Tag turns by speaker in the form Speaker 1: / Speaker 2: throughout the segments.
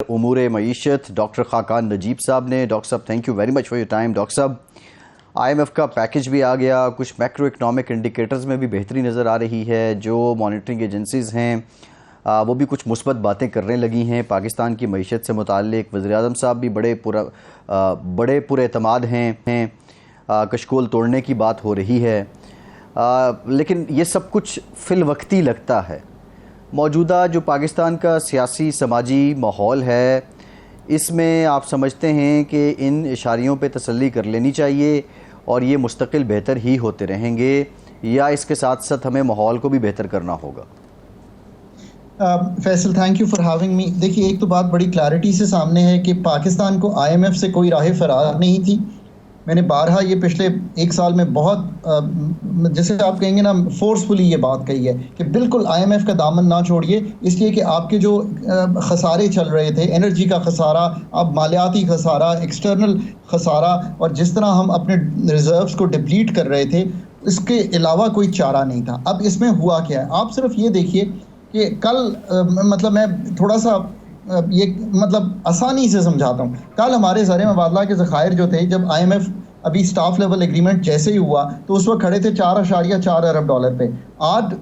Speaker 1: उमूर मईशत doctor Khaqan Najeeb साहब ने। Doctor साहब, thank you very much for your time. Doctor साहब, IMF का पैकेज भी आ गया, कुछ मैक्रो इकनॉमिक इंडिकेटर्स में भी बेहतरी नज़र आ रही है। जो मॉनिटरिंग एजेंसीज़ हैं वो भी कुछ मुस्बत बातें करने लगी हैं पाकिस्तान की मईशत से मुताल्लिक। वज़ीर-ए-आज़म साहब भी बड़े पुरएतमाद हैं। कशकोल तोड़ने की बात हो रही है, लेकिन ये सब कुछ फिलवक्ती लगता है। मौजूदा जो पाकिस्तान का सियासी समाजी माहौल है, इसमें आप समझते हैं कि इन इशारियों पे तसल्ली कर लेनी चाहिए और ये मुस्तकिल बेहतर ही होते रहेंगे, या इसके साथ साथ हमें माहौल को भी बेहतर करना होगा?
Speaker 2: Faisal, thank you for having me. देखिए, एक तो बात बड़ी क्लैरिटी से सामने है कि पाकिस्तान को IMF से कोई राह फरार नहीं थी। मैंने बारहा ये पिछले एक साल में बहुत जैसे आप कहेंगे ना, फोर्सफुली ये बात कही है कि बिल्कुल IMF का दामन ना छोड़िए, इसलिए कि आपके जो खसारे चल रहे थे, एनर्जी का खसारा, अब मालियाती खसारा, एक्सटर्नल खसारा, और जिस तरह हम अपने रिजर्व्स को डिप्लीट कर रहे थे, इसके अलावा कोई चारा नहीं था। अब इसमें हुआ क्या है, आप सिर्फ ये देखिए कि कल मतलब मैं थोड़ा सा ये मतलब आसानी से समझाता हूँ। कल हमारे ज़र मुबादला के ज़खायर जो थे, जब IMF अभी स्टाफ लेवल एग्रीमेंट जैसे ही हुआ तो उस वक्त खड़े थे $4.4 अरब पे। आज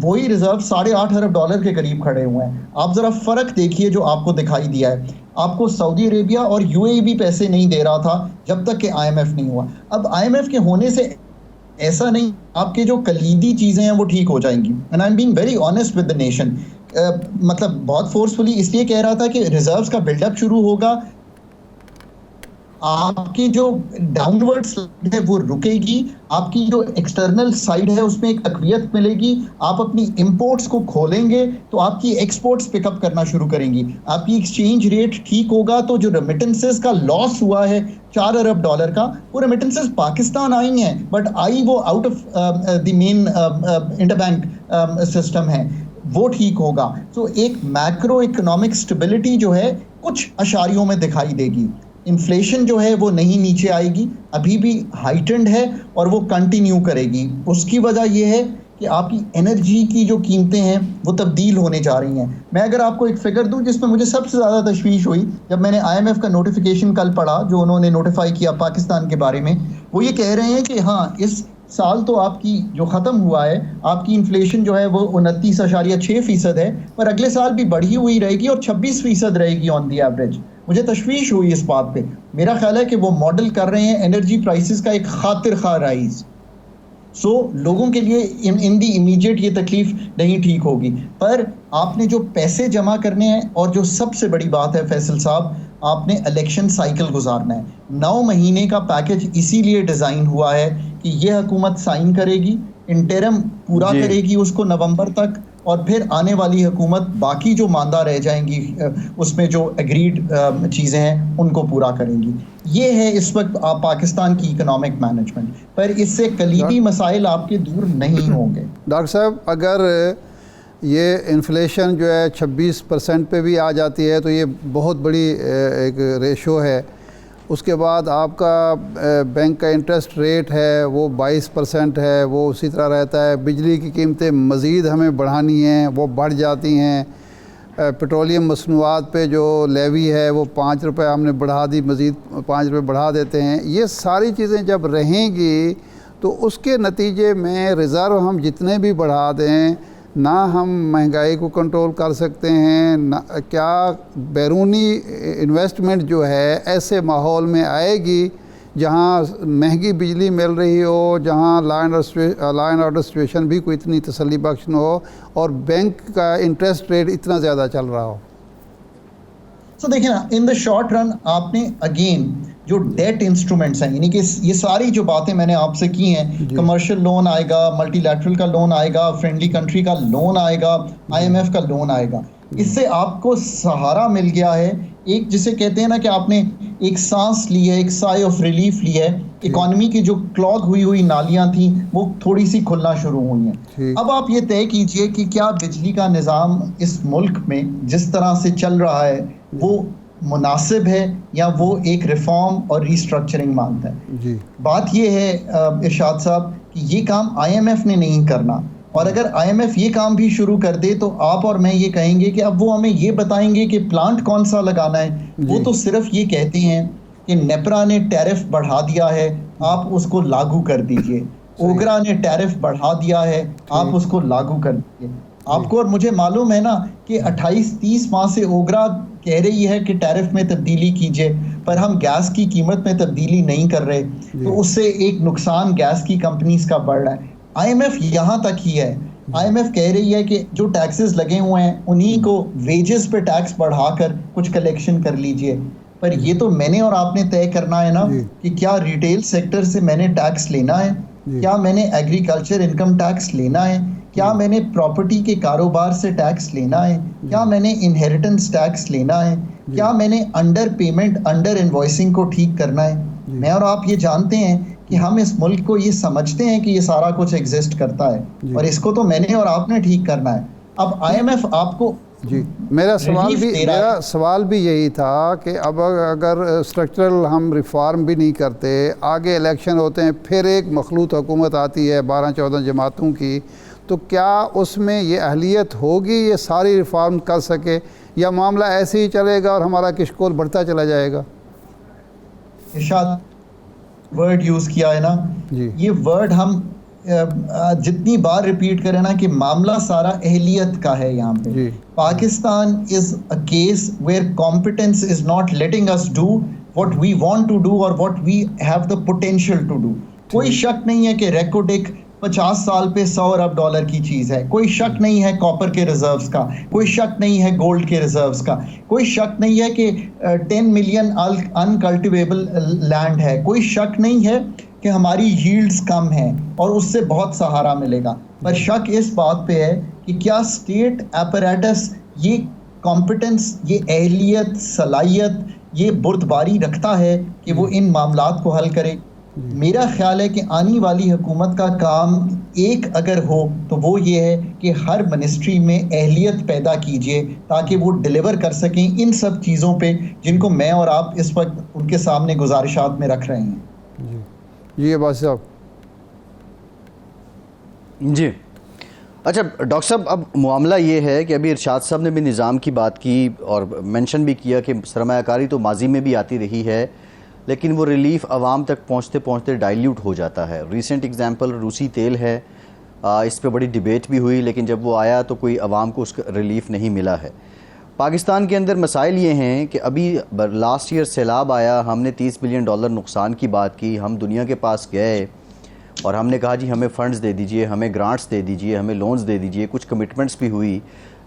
Speaker 2: वही रिजर्व $8.5 अरब के करीब खड़े हुए हैं। आप ज़रा फ़र्क देखिए जो आपको दिखाई दिया है। आपको सऊदी अरेबिया और UAE भी पैसे नहीं दे रहा था जब तक कि IMF नहीं हुआ। अब IMF के होने से ऐसा नहीं, आपके जो कलीदी चीज़ें हैं वो ठीक हो जाएंगी। And I am being very honest with the nation. मतलब बहुत फोर्सफुली इसलिए कह रहा था कि रिजर्व्स का बिल्डअप शुरू होगा, आपकी जो डाउनवर्ड स्लाइड है वो रुकेगी, आपकी जो एक्सटर्नल साइड है उसमें एक तकवीयत मिलेगी, आप अपनी इंपोर्ट्स को खोलेंगे तो आपकी एक्सपोर्ट्स पिकअप करना शुरू करेंगी, आपकी एक्सचेंज रेट ठीक होगा। तो जो रेमिटेंसेस का लॉस हुआ है $4 अरब का, वो रेमिटेंसेस पाकिस्तान आई हैं, बट आई वो out of the main interbank system है, वो ठीक होगा। तो एक मैक्रो इकोनॉमिक स्टेबिलिटी जो है कुछ अशारियों में दिखाई देगी। इन्फ्लेशन जो है वो नहीं नीचे आएगी, अभी भी हाइटेंड है और वो कंटिन्यू करेगी। उसकी वजह ये है कि आपकी एनर्जी की जो कीमतें हैं वो तब्दील होने जा रही हैं। मैं अगर आपको एक फिगर दूं जिसमें मुझे सबसे ज़्यादा तशवीश हुई जब मैंने IMF का नोटिफिकेशन कल पढ़ा जो उन्होंने नोटिफाई किया पाकिस्तान के बारे में, वो ये कह रहे हैं कि हाँ, इस साल तो आपकी जो ख़त्म हुआ है, आपकी इन्फ्लेशन जो है वो 29.6% है, पर अगले साल भी बढ़ी हुई रहेगी और 26% रहेगी ऑन दी एवरेज। मुझे तशवीश हुई इस बात पे। मेरा ख्याल है कि वो मॉडल कर रहे हैं एनर्जी प्राइसेस का एक खातिर खा राइज। सो लोगों के लिए इन दी इमीडिएट ये तकलीफ नहीं ठीक होगी, पर आपने जो पैसे जमा करने हैं, और जो सबसे बड़ी बात है फैसल साहब, आपने इलेक्शन साइकिल गुजारना है। 9 महीने का पैकेज इसीलिए डिज़ाइन हुआ है कि ये हुकूमत साइन करेगी, इंटरम पूरा करेगी उसको नवंबर तक, और फिर आने वाली हुकूमत बाकी जो मांदा रह जाएंगी उसमें जो एग्रीड चीज़ें हैं उनको पूरा करेंगी। ये है इस वक्त पाकिस्तान की इकोनॉमिक मैनेजमेंट, पर इससे कलीदी मसाइल आपके दूर नहीं होंगे।
Speaker 3: डॉक्टर साहब, अगर ये इन्फ्लेशन जो है 26% पे भी आ जाती है तो ये बहुत बड़ी एक रेशो है। उसके बाद आपका बैंक का इंटरेस्ट रेट है वो 22% है, वो उसी तरह रहता है। बिजली की कीमतें मज़ीद हमें बढ़ानी हैं, वो बढ़ जाती हैं। पेट्रोलियम मसनूआत पे जो लेवी है वो ₹5 हमने बढ़ा दी, मज़ीद ₹5 बढ़ा देते हैं। ये सारी चीज़ें जब रहेंगी तो उसके नतीजे में रिज़र्व हम जितने भी बढ़ा दें, ना हम महंगाई को कंट्रोल कर सकते हैं, ना क्या बैरूनी इन्वेस्टमेंट जो है ऐसे माहौल में आएगी जहाँ महंगी बिजली मिल रही हो, जहाँ लॉ एंड ऑर्डर सिचुएशन भी कोई इतनी तसल्ली बख्श न हो, और बैंक का इंटरेस्ट रेट इतना ज़्यादा चल रहा हो।
Speaker 2: तो देखिए ना, इन द शॉर्ट रन आपने अगेन जो डेट इंस्ट्रूमेंट्स हैं, यानी कि ये सारी जो बातें मैंने आपसे की हैं, कमर्शियल लोन आएगा, मल्टीलैटरल का लोन आएगा, फ्रेंडली कंट्री का लोन आएगा, IMF का लोन आएगा, इससे आपको सहारा मिल गया है। एक जिसे कहते हैं ना कि आपने एक सांस ली है, एक साई ऑफ रिलीफ ली है। इकॉनमी की जो क्लॉग हुई नालियां थी वो थोड़ी सी खुलना शुरू हुई हैं। अब आप ये तय कीजिए कि क्या बिजली का निज़ाम इस मुल्क में जिस तरह से चल रहा है वो मुनासिब है, या वो एक रिफॉर्म और रीस्ट्रक्चरिंग मांगता है। बात ये है इरशाद साहब कि ये काम IMF ने नहीं करना, और अगर आईएमएफ ये काम भी शुरू कर दे तो आप और मैं ये कहेंगे कि अब वो हमें ये बताएंगे कि प्लांट कौन सा लगाना है। वो तो सिर्फ ये कहते हैं कि नेपरा ने टैरिफ बढ़ा दिया है, आप उसको लागू कर दीजिए। ओगरा ने टैरिफ बढ़ा दिया है, आप उसको लागू कर दीजिए। आपको और मुझे मालूम है ना कि 28-30 माह से ओगरा कह रही है कि टैरिफ में तब्दीली कीजिए, पर हम गैस की कीमत में तब्दीली नहीं कर रहे, तो उससे एक नुकसान गैस की कंपनीज का बढ़ रहा है। आईएमएफ यहाँ तक ही है, आईएमएफ कह रही है कि जो टैक्सेस लगे हुए हैं उन्हीं को वेजेस पे टैक्स बढ़ाकर कुछ कलेक्शन कर लीजिए। पर ये तो मैंने और आपने तय करना है ना कि क्या रिटेल सेक्टर से मैंने टैक्स लेना है, क्या मैंने एग्रीकल्चर इनकम टैक्स लेना है, क्या मैंने प्रॉपर्टी के कारोबार से टैक्स लेना है, क्या मैंने इनहेरिटेंस टैक्स लेना है, क्या मैंने अंडर पेमेंट अंडर इनवॉइसिंग को ठीक करना है। मैं और आप ये जानते हैं कि हम इस मुल्क को ये समझते हैं कि ये सारा कुछ एग्जिस्ट करता है और इसको तो मैंने और आपने ठीक करना है। अब आईएमएफ आपको
Speaker 3: जी, मेरा सवाल भी यही था कि अब अगर स्ट्रक्चरल हम रिफॉर्म भी नहीं करते, आगे इलेक्शन होते हैं, फिर एक मखलूत हुकूमत आती है 12-14 जमातों की, तो क्या उसमें ये अहलियत होगी ये सारी रिफॉर्म कर सके, या मामला ऐसे ही चलेगा और हमारा किशकोल बढ़ता चला जाएगा?
Speaker 2: इरशाद वर्ड यूज़ किया है ना जी, ये वर्ड हम जितनी बार रिपीट करें ना कि मामला सारा अहलियत का है। यहाँ पे Pakistan is a case where competence is not letting us do what we want to do और what we have the potential to do. कोई शक नहीं है कि रेकोडिक 50 साल पे $100 अरब की चीज़ है, कोई शक नहीं है कॉपर के रिजर्व्स का, कोई शक नहीं है गोल्ड के रिजर्व्स का, कोई शक नहीं है कि 10 मिलियन अनकल्टिवेबल लैंड है, कोई शक नहीं है कि हमारी यील्ड्स कम हैं और उससे बहुत सहारा मिलेगा। पर शक इस बात पे है कि क्या स्टेट एपरेटस ये कॉम्पिटेंस, ये अहलियत, सलाहियत, ये बुर्दबारी रखता है कि वो इन मामलात को हल करे। मेरा ख्याल है कि आने वाली हुकूमत का काम एक अगर हो तो वो ये है कि हर मिनिस्ट्री में अहलियत पैदा कीजिए ताकि वो डिलीवर कर सकें इन सब चीज़ों पे जिनको मैं और आप इस वक्त उनके सामने गुजारिशात में रख रहे हैं।
Speaker 3: जी अब्बास साहब।
Speaker 1: जी अच्छा डॉक्टर साहब, अब मामला ये है कि अभी इरशाद साहब ने भी निज़ाम की बात की और मेंशन भी किया कि सरमायाकारी तो माजी में भी आती रही है, लेकिन वो रिलीफ आवाम तक पहुँचते पहुँचते डाइल्यूट हो जाता है। रीसेंट एग्जांपल रूसी तेल है, इस पे बड़ी डिबेट भी हुई, लेकिन जब वो आया तो कोई आवाम को उसका रिलीफ नहीं मिला है। पाकिस्तान के अंदर मसाइल ये हैं कि अभी लास्ट ईयर सैलाब आया, हमने $30 बिलियन नुकसान की बात की, हम दुनिया के पास गए और हमने कहा जी हमें फ़ंड्स दे दीजिए, हमें ग्रांट्स दे दीजिए, हमें लोन्स दे दीजिए, कुछ कमिटमेंट्स भी हुई,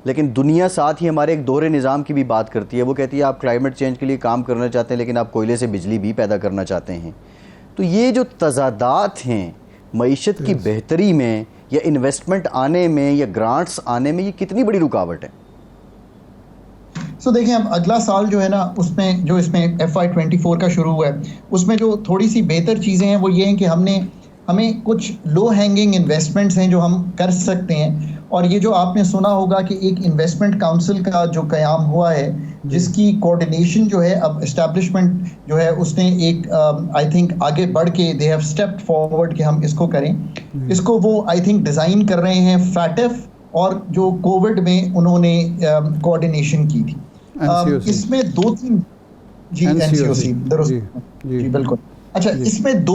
Speaker 1: लेकिन दुनिया साथ ही हमारे एक दोहरे निज़ाम की भी बात करती है। वो कहती है आप क्लाइमेट चेंज के लिए काम करना चाहते हैं लेकिन आप कोयले से बिजली भी पैदा करना चाहते हैं। तो ये जो तज़ादात हैं मईशत की बेहतरी में या इन्वेस्टमेंट आने में या ग्रांट्स आने में, ये कितनी बड़ी रुकावट है?
Speaker 2: देखें, अब अगला साल जो है ना उसमें जो इसमें FY24 का शुरू हुआ है उसमें जो थोड़ी सी बेहतर चीज़ें हैं वो ये हैं कि हमें कुछ लो हैंगिंग इन्वेस्टमेंट्स हैं जो हम कर सकते हैं। और ये जो आपने सुना होगा कि एक इन्वेस्टमेंट काउंसिल का जो क़याम हुआ है जिसकी कोऑर्डिनेशन जो है अब एस्टैब्लिशमेंट जो है उसने एक आई थिंक आगे बढ़ के दे हैव स्टेप्ड फॉरवर्ड कि हम इसको करें। इसको वो आई थिंक डिज़ाइन कर रहे हैं फैटेफ और जो कोविड में उन्होंने कोऑर्डिनेशन की थी। इसमें 2-3 जी NCOC जी बिल्कुल। अच्छा, इसमें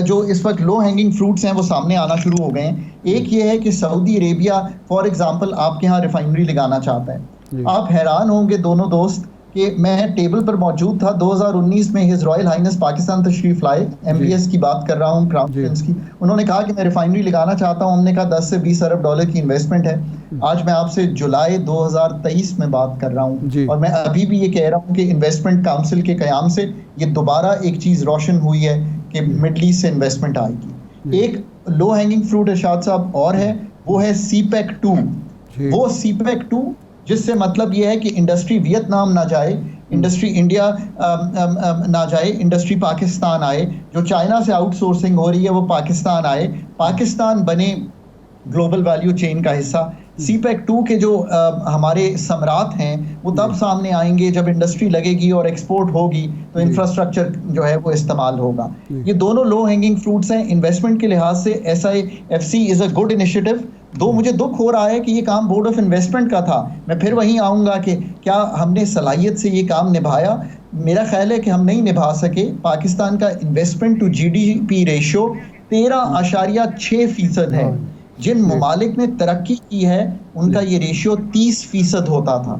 Speaker 2: जो इस वक्त लो हैंगिंग फ्रूट्स हैं वो सामने आना शुरू हो गए हैं। एक ये है कि सऊदी अरेबिया फॉर एग्जांपल आपके यहाँ रिफाइनरी लगाना चाहता है। आप हैरान होंगे दोनों दोस्त कि मैं टेबल पर मौजूद था 2019 में हिज रॉयल हाइनेस पाकिस्तान तशरीफ लाए, MBS की बात कर रहा हूँ, क्राउन प्रिंस की। उन्होंने कहा कि मैं रिफाइनरी लगाना चाहता हूँ। हमने कहा 10 से 20 अरब डॉलर की इन्वेस्टमेंट है। आज मैं आपसे जुलाई 2023 में बात कर रहा हूँ और मैं अभी भी ये कह रहा हूँ कि इन्वेस्टमेंट काउंसिल के क़याम से ये दोबारा एक चीज़ रोशन हुई है कि मिडल ईस्ट से इन्वेस्टमेंट आएगी। एक लो हैंगिंग फ्रूट इरशाद साहब और है, वो है CPEC 2। वो CPEC 2 जिससे मतलब ये है कि इंडस्ट्री वियतनाम ना जाए, इंडस्ट्री इंडिया ना जाए, इंडस्ट्री पाकिस्तान आए। जो चाइना से आउटसोर्सिंग हो रही है वो पाकिस्तान आए, पाकिस्तान बने ग्लोबल वैल्यू चेन का हिस्सा। CPEC 2 के जो हमारे सम्राट हैं वो तब सामने आएंगे जब इंडस्ट्री लगेगी और एक्सपोर्ट होगी, तो इंफ्रास्ट्रक्चर जो है वो इस्तेमाल होगा। ये दोनों लो हैंगिंग फ्रूट्स हैं। इन्वेस्टमेंट के लिहाज से SIFC is a good initiative. मुझे दुख हो रहा है कि ये काम बोर्ड ऑफ इन्वेस्टमेंट का था। मैं फिर वहीं आऊँगा कि क्या हमने सलाहियत से ये काम निभाया? मेरा ख्याल है कि हम नहीं निभा सके। पाकिस्तान का इन्वेस्टमेंट टू GDP रेशो 13.6% है। जिन ममालिक ने तरक्की की है उनका ये रेशियो 30% होता था।